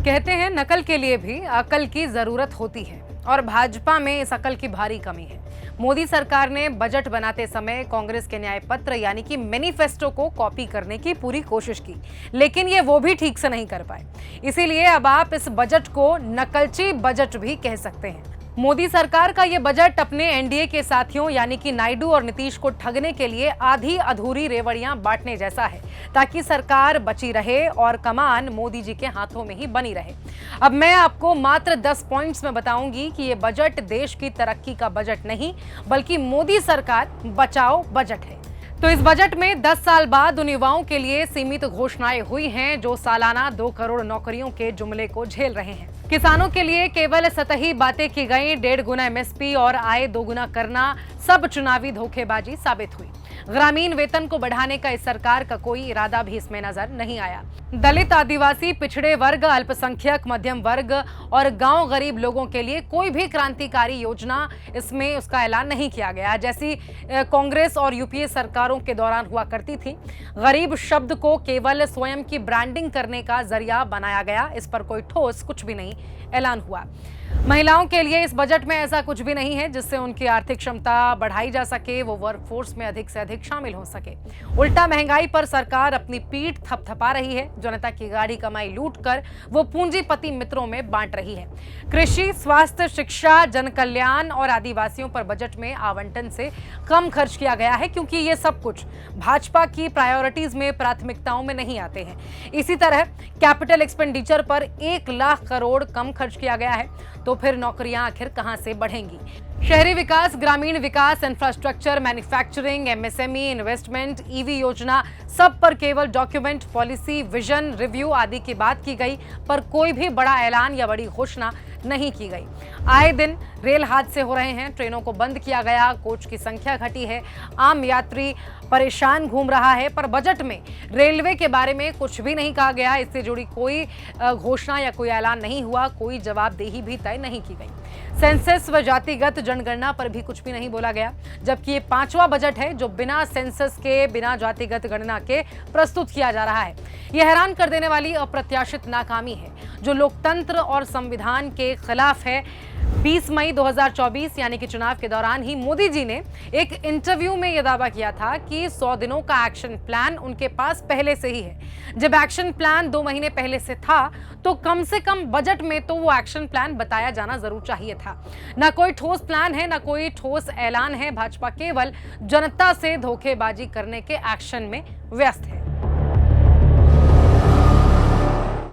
कहते हैं नकल के लिए भी अकल की जरूरत होती है और भाजपा में इस अकल की भारी कमी है। मोदी सरकार ने बजट बनाते समय कांग्रेस के न्याय पत्र यानी कि मैनिफेस्टो को कॉपी करने की पूरी कोशिश की, लेकिन ये वो भी ठीक से नहीं कर पाए। इसीलिए अब आप इस बजट को नकलची बजट भी कह सकते हैं। मोदी सरकार का ये बजट अपने एनडीए के साथियों यानी कि नायडू और नीतीश को ठगने के लिए आधी अधूरी रेवड़ियां बांटने जैसा है, ताकि सरकार बची रहे और कमान मोदी जी के हाथों में ही बनी रहे। अब मैं आपको मात्र 10 पॉइंट्स में बताऊंगी कि ये बजट देश की तरक्की का बजट नहीं बल्कि मोदी सरकार बचाओ बजट है। तो इस बजट में 10 साल बाद उन युवाओं के लिए सीमित घोषणाएं हुई हैं जो सालाना 2 करोड़ नौकरियों के जुमले को झेल रहे हैं। किसानों के लिए केवल सतही बातें की गई, 1.5 गुना एमएसपी और आय 2 गुना करना सब चुनावी धोखेबाजी साबित हुई। ग्रामीण वेतन को बढ़ाने का इस सरकार का कोई इरादा भी इसमें नजर नहीं आया। दलित, आदिवासी, पिछड़े वर्ग, अल्पसंख्यक, मध्यम वर्ग और गांव गरीब लोगों के लिए कोई भी क्रांतिकारी योजना इसमें उसका ऐलान नहीं किया गया, जैसी कांग्रेस और यूपीए सरकारों के दौरान हुआ करती थी। गरीब शब्द को केवल स्वयं की ब्रांडिंग करने का जरिया बनाया गया, इस पर कोई ठोस कुछ भी नहीं ऐलान हुआ। महिलाओं के लिए इस बजट में ऐसा कुछ भी नहीं है जिससे उनकी आर्थिक क्षमता बढ़ाई जा सके, वो वर्कफोर्स में अधिक से अधिक शामिल हो सके। उल्टा महंगाई पर सरकार अपनी पीठ थपथपा रही है, जनता की गाढ़ी कमाई लूटकर वो पूंजीपति मित्रों में बांट रही है। कृषि, स्वास्थ्य, शिक्षा, जन कल्याण और आदिवासियों पर बजट में आवंटन से कम खर्च किया गया है, क्योंकि ये सब कुछ भाजपा की प्रायोरिटीज में, प्राथमिकताओं में नहीं आते हैं। इसी तरह कैपिटल एक्सपेंडिचर पर 1 लाख करोड़ कम खर्च किया गया है, तो फिर नौकरियां आखिर कहां से बढ़ेंगी? शहरी विकास, ग्रामीण विकास, infrastructure, manufacturing, MSME, investment, EV योजना, सब पर केवल डॉक्यूमेंट, पॉलिसी, विजन, रिव्यू आदि की बात की गई, पर कोई भी बड़ा ऐलान या बड़ी घोषणा नहीं की गई। आए दिन रेल हादसे हो रहे हैं, ट्रेनों को बंद किया गया, कोच की संख्या घटी है, आम यात्री परेशान घूम रहा है, पर बजट में रेलवे के बारे में कुछ भी नहीं कहा गया। इससे जुड़ी कोई घोषणा या कोई ऐलान नहीं हुआ, कोई जवाबदेही भी तय नहीं की गई। सेंसस व जातिगत जनगणना पर भी कुछ भी नहीं बोला गया, जबकि ये 5वां बजट है जो बिना सेंसस के, बिना जातिगत गणना के प्रस्तुत किया जा रहा है। यह हैरान कर देने वाली अप्रत्याशित नाकामी है जो लोकतंत्र और संविधान के खिलाफ है। 20 मई 2024 यानी कि चुनाव के दौरान ही मोदी जी ने एक इंटरव्यू में यह दावा किया था कि 100 दिनों का एक्शन प्लान उनके पास पहले से ही है। जब एक्शन प्लान 2 महीने पहले से था तो कम से कम बजट में तो वो एक्शन प्लान बताया जाना जरूर चाहिए था। ना कोई ठोस प्लान है, ना कोई ठोस ऐलान है। भाजपा केवल जनता से धोखेबाजी करने के एक्शन में व्यस्त है।